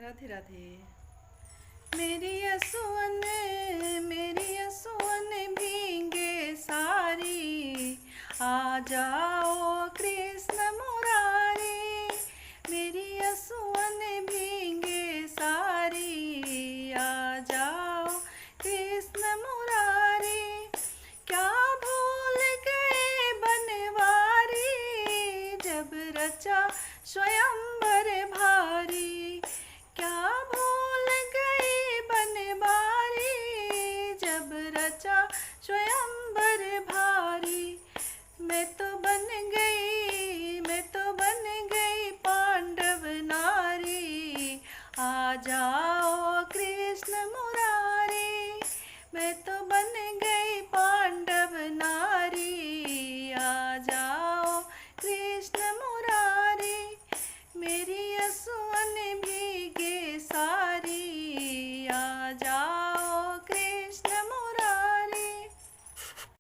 राधे राधे। मेरी यसुअन भींगे सारी, आ जाओ कृष्ण मुरारी। मेरी यसुअन भींगे सारी, आ जाओ कृष्ण मुरारी। क्या भूल गए बनवारी, जब रचा स्वयंवर भारी। क्या भूल गई बनवारी, जब रचा स्वयंवर भारी। मैं तो बन गई पांडव नारी, आ जाओ कृष्ण मुरारी। मैं तो बन गई पांडव नारी, आ जाओ कृष्ण मुरारी। मेरी यसुअन भीगे सारी, आ जाओ